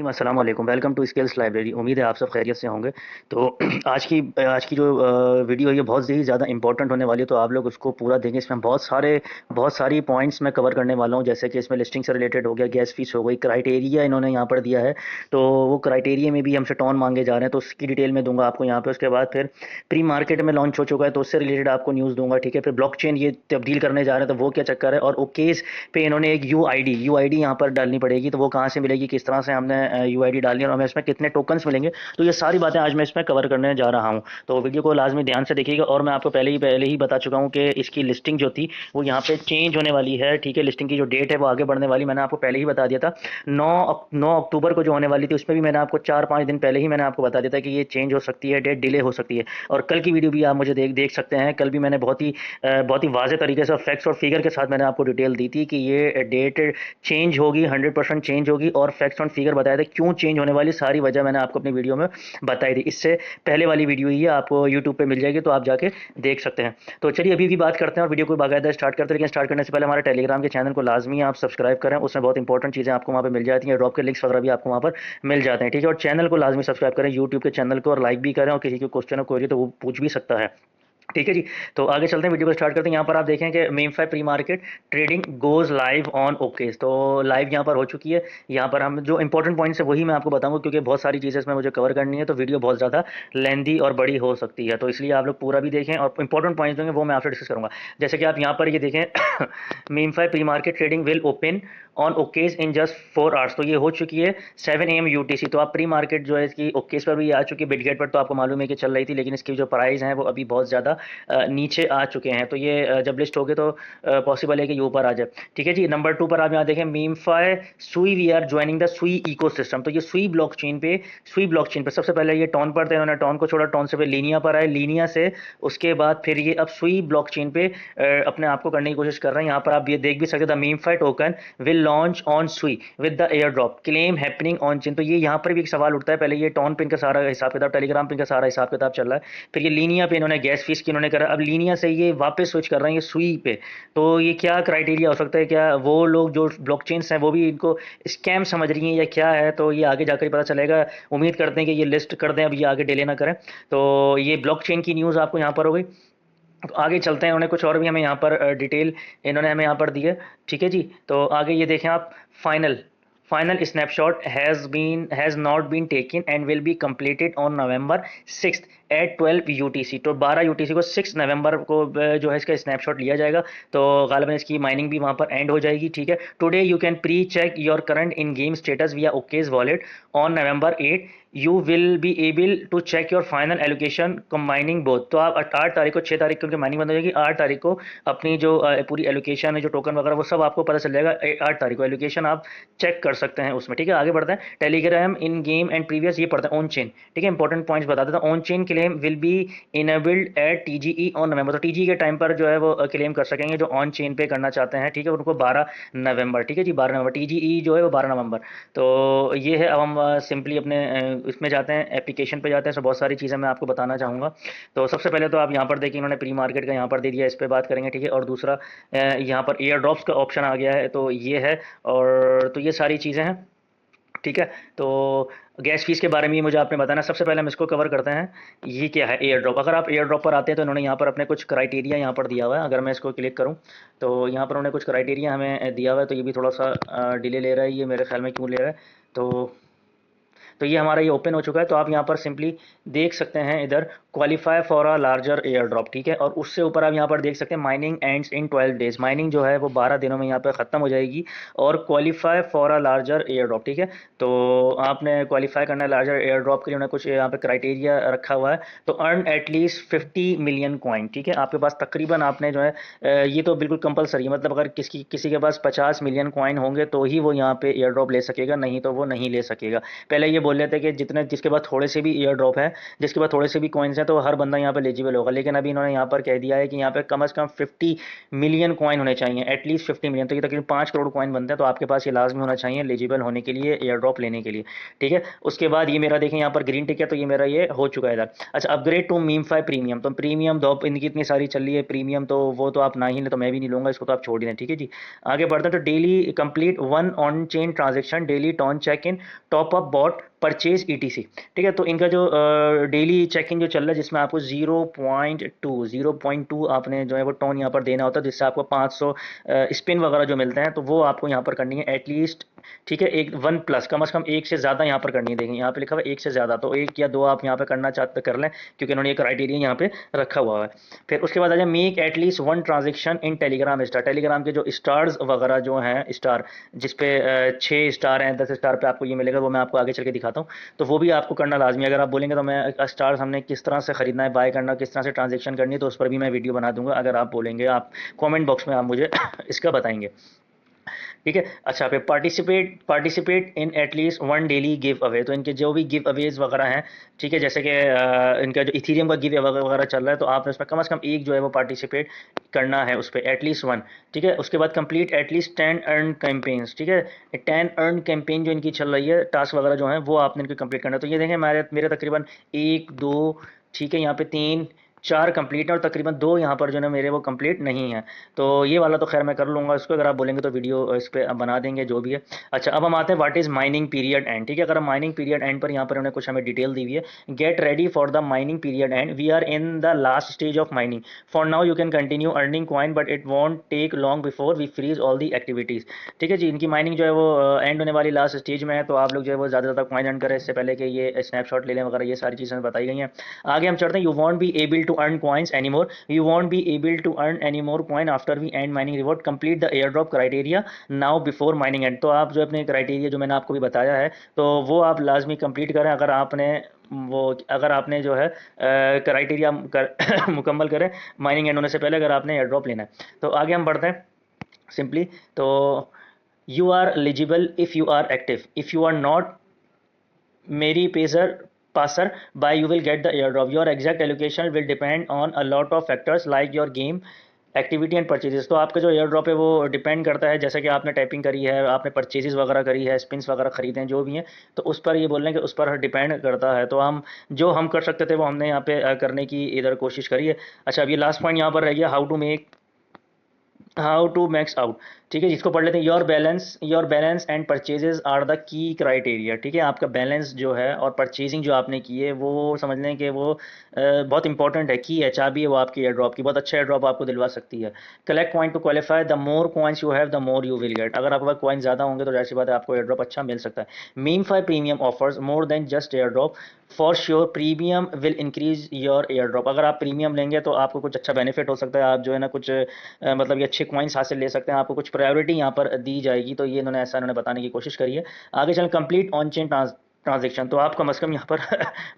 जी, अस्सलाम वालेकुम। Welcome to skills library. उम्मीद है आप सब खैरियत से होंगे। तो आज की जो वीडियो है ये बहुत ही ज़्यादा इंपॉर्टेंट होने वाली है, तो आप लोग उसको पूरा देखें। इसमें बहुत सारी पॉइंट्स मैं कवर करने वाला हूँ, जैसे कि इसमें लिस्टिंग से रिलेटेड हो गया, गैस फीस हो गई, क्राइटेरिया इन्होंने यहाँ पर दिया है। तो वो क्राइटेरिया में भी हमसे टॉन मांगे जा रहे हैं, तो उसकी डिटेल में दूंगा आपको यहाँ पे। उसके बाद फिर प्री मार्केट में लॉन्च हो चुका है, तो उससे रिलेटेड आपको न्यूज़ दूंगा, ठीक है। फिर ब्लॉकचेन ये तब्दील करने जा रहे हैं, तो वो क्या चक्कर है, और ओकेज पे इन्होंने एक यूआईडी यहाँ पर डालनी पड़ेगी, तो वो कहाँ से मिलेगी, किस तरह से हमने यूआईडी डालनी है, और हमें इसमें कितने टोकन्स मिलेंगे। तो ये सारी बातें आज मैं इसमें कवर करने जा रहा हूँ। तो वीडियो को लाजमी ध्यान से देखिएगा। और मैं आपको पहले ही बता चुका हूँ कि इसकी लिस्टिंग जो थी वो यहाँ पे चेंज होने वाली है, ठीक है। लिस्टिंग की जो डेट है वो आगे बढ़ने वाली, मैंने आपको पहले ही बता दिया था। 9 अक्टूबर को जो होने वाली थी उसमें भी मैंने आपको 4-5 दिन पहले ही मैंने आपको बता दिया था कि ये चेंज हो सकती है, डेट डिले हो सकती है। और कल की वीडियो भी आप मुझे देख सकते हैं। कल भी मैंने बहुत ही वाज़ेह तरीके से फैक्ट्स और फिगर के साथ मैंने आपको डिटेल दी थी कि ये डेट चेंज होगी, 100% चेंज होगी, और फैक्ट्स ऑन फिगर बताया था क्यों चेंज होने वाली, सारी वजह मैंने आपको अपनी वीडियो में बताई थी। इससे पहले वाली वीडियो ही है, आपको यूट्यूब पे मिल जाएगी, तो आप जाके देख सकते हैं। तो चलिए अभी भी बात करते हैं और वीडियो को बाकायदा स्टार्ट करते हैं। लेकिन स्टार्ट करने से पहले हमारे टेलीग्राम के चैनल को लाजमी आप सब्सक्राइब करें, उसमें बहुत इंपॉर्टेंट चीज़ें आपको वहाँ पे मिल जाती हैं, ड्रॉप के लिंक्स वगैरह भी आपको वहाँ पर मिल जाते हैं, ठीक है। और चैनल को लाजमी सब्सक्राइब करें, यूट्यूब के चैनल को, और लाइक भी करें, और किसी को क्वेश्चन हो कोई तो वो पूछ भी सकता है, ठीक है जी। तो आगे चलते हैं, वीडियो को स्टार्ट करते हैं। यहाँ पर आप देखें कि MemeFi pre market trading goes live on OKX, तो लाइव यहाँ पर हो चुकी है। यहाँ पर हम जो इंपॉर्टेंट पॉइंट्स है वही मैं आपको बताऊंगा, क्योंकि बहुत सारी चीज़ें इसमें मुझे कवर करनी है, तो वीडियो बहुत ज़्यादा लेंदी और बड़ी हो सकती है, तो इसलिए आप लोग पूरा भी देखें, और इंपॉर्टेंट पॉइंट्स होंगे वो मैं आपसे डिस्कस करूँगा। जैसे कि आप यहाँ पर ये देखें MemeFi pre market trading will open on OKX in just 4 hours, तो ये हो चुकी है 7 AM UTC। तो आप प्री मार्केट जो है इसकी ओकेज पर भी आ चुकी है, बिटगेट पर तो आपको मालूम है कि चल रही थी, लेकिन इसकी जो प्राइस हैं वो अभी बहुत ज़्यादा नीचे आ चुके हैं। तो ये जब लिस्ट हो गए तो पॉसिबल है कि ये ऊपर आ जाए, ठीक है जी। नंबर 2 पर आप यहाँ देखें, मीमफाई सुई वी आर ज्वाइनिंग द सुई इकोसिस्टम, तो ये सुई ब्लॉकचेन पे सबसे पहले ये टॉन पर थे, इन्होंने टॉन को छोड़ा, टॉन से फिर लीनिया पर आए, लीनिया से उसके बाद फिर ये अब सुई ब्लॉकचेन पे अपने आप को करने की कोशिश कर रहे हैं। यहाँ पर आप ये देख भी सकते थे, मीमफाई टोकन विल लॉन्च ऑन सुई with the air drop claim happening on chain. तो ये यहाँ पर भी एक सवाल उठता है, पहले ये टॉन पिन का सारा हिसाब किताब, टेलीग्राम पिन का सारा हिसाब किताब चल रहा है, फिर ये लीनिया पे इन्होंने गैस फीस की इन्होंने करा, अब लीनिया से ये वापस स्विच कर रहे हैं ये सुई पे। तो ये क्या क्राइटेरिया हो सकता है, क्या वो लोग जो ब्लॉकचेन्स हैं वो भी इनको स्कैम समझ रही हैं या क्या है, तो ये आगे जाकर ही पता चलेगा। उम्मीद करते हैं कि ये लिस्ट कर दें, अब ये आगे डिले ना करें। तो ये ब्लॉकचेन की न्यूज़ आपको यहाँ पर हो गई। तो आगे चलते हैं, उन्होंने कुछ और भी हमें यहाँ पर डिटेल इन्होंने हमें यहाँ पर दी है, ठीक है जी। तो आगे ये देखें आप, final final snapshot has not been taken and will be completed on November 6 at 12 UTC। तो 12 UTC को 6 नवंबर को जो है इसका स्नैपशॉट लिया जाएगा, तो गालिबन इसकी माइनिंग भी वहाँ पर एंड हो जाएगी, ठीक है। Today you can pre check your current in game status via OKX wallet on November 8। You will be able to check your final allocation combining both. तो आप 8 तारीख को, 6 तारीख को उनकी माइनिंग बंद हो जाएगी, 8 तारीख को अपनी जो पूरी एलोकेशन है, जो टोकन वगैरह वो सब आपको पता चल जाएगा। 8 तारीख को एलोकेशन आप चेक कर सकते हैं उसमें, ठीक है। आगे बढ़ते हैं, Telegram in game and previous, ये पढ़ते हैं ऑन चेन, ठीक है। इंपॉर्टेंट पॉइंट्स बता देता हूँ। On chain claim will be enabled at TGE on November, तो TGE के टाइम पर जो है वो क्लेम कर सकेंगे जो ऑन चेन पे करना चाहते हैं, ठीक है। उनको 12 नवंबर, ठीक है जी, 12 नवंबर TGE जो है वो 12 नवंबर। तो ये है। अब हम सिंपली अपने इसमें जाते हैं, एप्लीकेशन पे जाते हैं, तो बहुत सारी चीज़ें मैं आपको बताना चाहूँगा। तो सबसे पहले तो आप यहाँ पर देखिए, इन्होंने प्री मार्केट का यहाँ पर दे दिया, इस पर बात करेंगे, ठीक है। और दूसरा यहाँ पर एयर ड्रॉप्स का ऑप्शन आ गया है, तो ये है। और तो ये सारी चीज़ें हैं, ठीक है। तो गैस फीस के बारे में ये मुझे आपने बताना, सबसे पहले हम इसको कवर करते हैं। ये क्या है एयर ड्रॉप, अगर आप एयर ड्रॉप पर आते हैं तो इन्होंने यहाँ पर अपने कुछ क्राइटेरिया यहाँ पर दिया हुआ है। अगर मैं इसको क्लिक करूँ तो यहाँ पर उन्होंने कुछ क्राइटेरिया हमें दिया हुआ है, तो ये भी थोड़ा सा डिले ले रहा है, ये मेरे ख्याल में क्यों ले रहा है। तो ये हमारा ये ओपन हो चुका है, तो आप यहाँ पर सिंपली देख सकते हैं इधर, qualify for a larger air drop, ठीक है। और उससे ऊपर आप यहाँ पर देख सकते हैं, mining ends in 12 days, mining जो है वो 12 दिनों में यहाँ पर ख़त्म हो जाएगी, और qualify for a larger air drop, ठीक है। तो आपने क्वालिफाई करना है लार्जर एयर ड्रॉप के लिए, उन्होंने कुछ यहाँ पे क्राइटेरिया रखा हुआ है। तो अर्न एटलीस्ट 50 मिलियन कॉइन, ठीक है। आपके पास तकरीबन आपने जो है ये तो बिल्कुल कंपलसरी है, मतलब अगर किसी के पास 50 मिलियन कॉइन होंगे तो ही वो यहाँ पे एयर ड्रॉप ले सकेगा, नहीं तो वो नहीं ले सकेगा। पहले ये बोल रहे थे कि जिसके पास थोड़े से भी ईयर ड्रॉप है, जिसके पास थोड़े से भी कॉइन्स हैं, तो हर बंदा यहाँ पे एलिजिबल होगा। लेकिन अभी इन्होंने यहाँ पर कह दिया है कि यहाँ पे कम से कम 50 मिलियन कॉइन होने चाहिए, एटलीस्ट 50 मिलियन, तो ये तकरीबन 5 करोड़ कॉइन बनते हैं। तो आपके पास ये लाजमी होना चाहिए एलिजिबल होने के लिए, एयर ड्रॉप लेने के लिए। ठीक है, उसके बाद ये मेरा देखें यहाँ पर ग्रीन टिक है, तो ये मेरा ये हो चुका है इधर। अच्छा, अपग्रेड टू मीम 5 प्रीमियम, तो प्रीमियम दो इनकी इतनी सारी चल रही है प्रीमियम, तो वो तो आप ना ही लें तो मैं भी नहीं लूँगा इसको, तो आप छोड़ ही दें। ठीक है जी, आगे बढ़ते हैं। तो daily complete one on chain transaction, daily TON check in, top up bot, purchase etc. ठीक है, तो इनका जो डेली चेक इन जो चल रहा है, जिसमें आपको 0.2 आपने जो है वो टोन यहाँ पर देना होता है, जिससे आपको 500 स्पिन वगैरह जो मिलते हैं, तो वो आपको यहाँ पर करनी है एटलीस्ट। ठीक है, एक 1+, कम से कम एक से ज़्यादा यहाँ पर करनी है। देखिए यहाँ पे लिखा हुआ है एक से ज़्यादा, तो एक या दो आप यहाँ पे करना चाहते कर लें, क्योंकि इन्होंने ये क्राइटेरिया यहाँ पे रखा हुआ है। फिर उसके बाद आ जाए, make at least one transaction in Telegram star. Telegram के जो स्टार्स वगैरह जो हैं, स्टार जिसपे 6 स्टार हैं, 10 स्टार पे आपको ये मिलेगा, वो मैं आपको आगे चल के दिखाता हूँ। तो वो भी आपको करना लाजमी है। अगर आप बोलेंगे तो मैं स्टार्स हमने किस तरह से खरीदना है, बाय करना, किस तरह से ट्रांजेक्शन करनी है, तो उस पर भी मैं वीडियो बना दूंगा। अगर आप बोलेंगे, आप कमेंट बॉक्स में आप मुझे इसका बताएंगे। ठीक है, अच्छा, फिर participate in at least one daily give away, तो इनके जो भी गिव अवेज वगैरह हैं, ठीक है, जैसे कि इनका जो इथीरियम का गिव वगैरह चल रहा है, तो आपने उसमें कम से कम एक जो है वो पार्टिसिपेट करना है उस पर, एटलीस्ट वन। ठीक है, उसके बाद कंप्लीट एटलीस्ट 10 अर्न कैंपेन्स। ठीक है, 10 अर्न कैंपेन जो इनकी चल रही है, टास्क वगैरह जो है वो आपने इनके कंप्लीट करना है। तो ये देखें, मेरे मेरे तकरीबन 1 2, ठीक है, यहाँ पे 3 4 कंप्लीट है, और तकरीबन 2 यहाँ पर जो है मेरे वो कंप्लीट नहीं है। तो ये वाला तो खैर मैं कर लूँगा इसको, अगर आप बोलेंगे तो वीडियो इस पर बना देंगे, जो भी है। अच्छा, अब हम आते हैं what is mining period and. ठीक है, अगर हम माइनिंग पीरियड एंड पर यहाँ पर उन्होंने कुछ हमें डिटेल दी हुई है। Get ready for the mining period end, we are in the last stage of mining, for now you can continue earning coin, but it won't take long before we freeze all the activities. ठीक है जी, इनकी mining जो है वो and होने वाली last stage में है, तो आप लोग जो है वो ज़्यादा से ज़्यादा कॉइन अर्न करें, इससे पहले कि ये स्नैपशॉट ले लें वगैरह, ये सारी चीज़ें बताई गई हैं। आगे हम चढ़ते हैं। You won't be able to earn coins any more, you won't be able to earn any more coin after we end mining reward, complete the airdrop criteria now before mining end। तो आप जो अपने criteria जो मैंने आपको भी बताया है, तो वो आप लाजमी कंप्लीट करें। अगर आपने जो है क्राइटेरिया मुकम्मल करें माइनिंग एंड होने से पहले, अगर आपने एयर ड्रॉप लेना है। तो आगे हम बढ़ते हैं सिंपली। तो you are eligible if you are active, if you are not mere passer passer by, you will get the airdrop, your exact allocation will depend on a lot of factors like your game activity and purchases. तो आपका जो air drop है वो depend करता है, जैसे कि आपने टाइपिंग करी है, आपने परचेजेस वगैरह करी है, स्पिन्स वगैरह खरीदे हैं, जो भी हैं, तो उस पर ये बोल रहे हैं कि उस पर डिपेंड करता है। तो हम कर सकते थे वो हमने यहाँ पे करने की इधर कोशिश करी है। अच्छा, अब ये लास्ट पॉइंट यहाँ पर रह गया, हाउ टू मैक्स आउट। ठीक है, जिसको पढ़ लेते हैं। Your balance and purchases are the key criteria. ठीक है, आपका बैलेंस जो है और परचेजिंग जो आपने की है, वो समझ लें कि वो बहुत इंपॉर्टेंट है, की है, चाबी है वो आपकी एयर ड्रॉप की, बहुत अच्छा एयर ड्रॉप आपको दिलवा सकती है। Collect point two qualify, the more coins you have the more you will get. अगर आपके पास कॉइन ज़्यादा होंगे तो जाहिर सी बात है आपको एयर ड्रॉप अच्छा मिल सकता है। Meme 5 premium offers more than just air drop, for sure premium will increase your air drop. अगर आप प्रीमियम लेंगे तो आपको कुछ अच्छा बेनिफिट हो सकता है, आप जो है ना कुछ मतलब ये अच्छे कॉइन्स हासिल ले सकते हैं, आपको कुछ प्रायोरिटी यहाँ पर दी जाएगी। तो ये इन्होंने बताने की कोशिश करी है। आगे चलें, कंप्लीट ऑन चेन ट्रांजेक्शन। तो आप कम अज़ कम यहाँ पर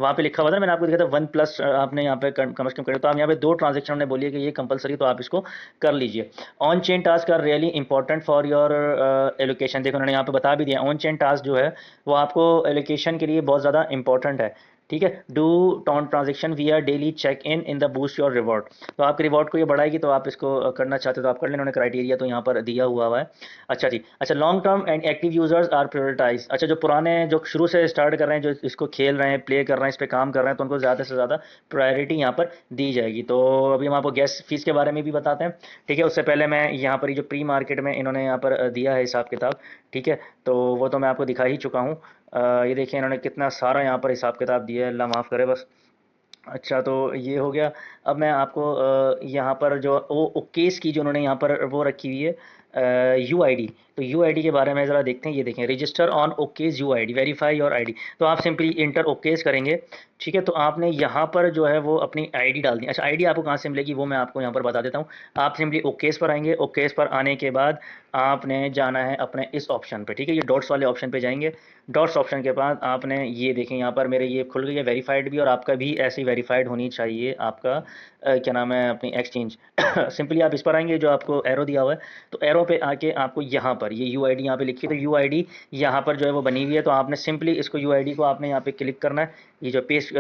वहाँ पे लिखा हुआ था, मैंने आपको दिखा था 1+, आपने यहाँ पे कम अज़ कम करें, तो आप यहाँ पे 2 ट्रांजेक्शन हमने बोलिए कि ये कंपलसरी, तो आप इसको कर लीजिए। On chain task are really important for your allocation. देखो उन्होंने यहाँ पे बता भी दिया, ऑन चेन टास्क जो है वो आपको एलोकेशन के लिए बहुत ज़्यादा इंपॉर्टेंट है। ठीक है, do TON transaction we are daily check in the boost your reward. तो आपके रिवॉर्ड को ये बढ़ाएगी, तो आप इसको करना चाहते हो तो आप कर लें, उन्होंने क्राइटेरिया तो यहाँ पर दिया हुआ है। अच्छा जी, अच्छा, long term and active users are prioritize. अच्छा, जो पुराने जो शुरू से स्टार्ट कर रहे हैं, जो इसको खेल रहे हैं, प्ले कर रहे हैं, इस पर काम कर रहे हैं, तो उनको ज़्यादा से ज़्यादा प्रायोरिटी यहाँ पर दी जाएगी। तो अभी हम आपको गैस फीस के बारे में भी बताते हैं। ठीक है, उससे पहले मैं यहाँ पर ये जो प्री मार्केट में इन्होंने यहाँ पर दिया है हिसाब किताब, ठीक है, तो वो तो मैं आपको दिखा ही चुका हूँ। ये देखिए इन्होंने कितना सारा यहाँ पर हिसाब किताब दिया है, अल्लाह माफ़ करे बस। अच्छा, तो ये हो गया। अब मैं आपको यहाँ पर जो वो ओकेस की जो उन्होंने यहाँ पर वो रखी हुई है यूआईडी, तो यूआईडी के बारे में ज़रा देखते हैं। ये देखें, register on ओकेस UID, verify your ID. तो आप सिंपली इंटर ओकेस करेंगे। ठीक है, तो आपने यहाँ पर जो है वो अपनी आईडी डाल दी। अच्छा, आईडी आपको कहाँ से मिलेगी वो मैं आपको यहाँ पर बता देता हूँ। आप सिंपली ओकेस पर आएंगे, ओकेस पर आने के बाद आपने जाना है अपने इस ऑप्शन पे, ठीक है, ये डॉट्स वाले ऑप्शन पे जाएंगे। डॉट्स ऑप्शन के बाद आपने ये देखें यहाँ पर मेरे ये खुल गई है वेरीफाइड भी, और आपका भी ऐसी वेरीफाइड होनी चाहिए आपका क्या नाम है अपनी एक्सचेंज। सिंपली आप इस पर आएंगे, जो आपको एरो दिया हुआ है, तो एरो पे आके आपको यहाँ पर ये यू आई डी यहाँ पे लिखी है, तो यू आई डी यहाँ पर जो है वो बनी हुई है, तो आपने सिंपली इसको यू आई डी को आपने यहाँ पे क्लिक करना है। ये जो पेस्ट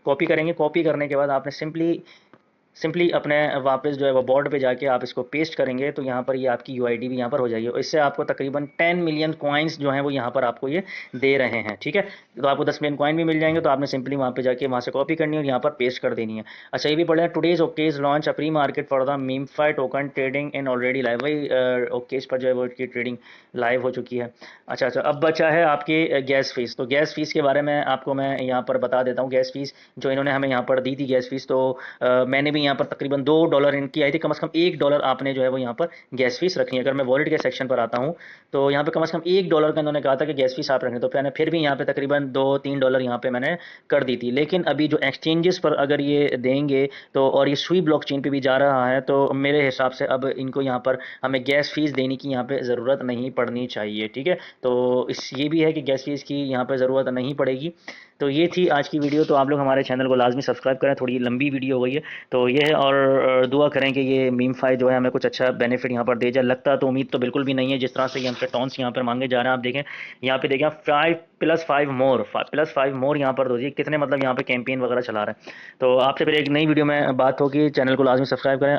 कॉपी करेंगे, कॉपी करने के बाद आपने सिंपली अपने वापस जो है वो बोर्ड पे जाके आप इसको पेस्ट करेंगे, तो यहाँ पर ये आपकी यूआईडी भी यहाँ पर हो जाएगी, और इससे आपको तकरीबन 10 मिलियन कॉइन्स जो हैं वो यहाँ पर आपको ये दे रहे हैं, ठीक है। तो आपको 10 मिलियन कॉइन भी मिल जाएंगे, तो आपने सिंपली वहाँ पे जाके वहाँ से कॉपी करनी है और यहाँ पर पेस्ट कर देनी है। अच्छा, ये भी पढ़ लें, today's OKX launch a pre market for the MemeFi token trading in already live. वही ओकेज पर जो है वो की ट्रेडिंग लाइव हो चुकी है। अच्छा, अब बचा है आपकी गैस फीस। तो गैस फीस के बारे में आपको मैं यहाँ पर बता देता हूँ। गैस फीस जो इन्होंने हमें यहाँ पर दी थी गैस फीस, तो मैंने भी यहाँ पर तकरीबन $2 इनकी आई थी। कम से कम $1 आपने जो है वो यहाँ पर गैस फीस रखनी है। अगर मैं वॉलेट के सेक्शन पर आता हूँ, तो यहाँ पे कम से कम $1 का इन्होंने कहा था कि गैस फीस आप रखें, तो मैंने फिर भी यहाँ पे तकरीबन $2-3 यहाँ पे मैंने कर दी थी। लेकिन अभी जो एक्सचेंजेस पर अगर ये देंगे, तो और ये सुई ब्लॉकचेन पे भी जा रहा है, तो मेरे हिसाब से अब इनको यहाँ पर हमें गैस फीस देने की यहाँ पे ज़रूरत नहीं पड़नी चाहिए, ठीक है। तो इस ये भी है कि गैस फीस की यहाँ पे ज़रूरत नहीं पड़ेगी। तो ये थी आज की वीडियो। तो आप लोग हमारे चैनल को लाजमी सब्सक्राइब करें, थोड़ी लंबी वीडियो हो गई है, तो ये है। और दुआ करें कि ये मीमफाई जो है हमें कुछ अच्छा बेनिफिट यहाँ पर दे जाए। लगता तो उम्मीद तो बिल्कुल भी नहीं है, जिस तरह से ये हमसे टॉन्स यहाँ पर मांगे जा रहे हैं। आप देखें यहाँ पे, देखें 5+5 मोर यहाँ पर दो जी, कितने मतलब यहाँ पे कैंपेन वगैरह चला रहे हैं। तो आपसे फिर एक नई वीडियो में बात होगी। चैनल को लाजमी सब्सक्राइब करें।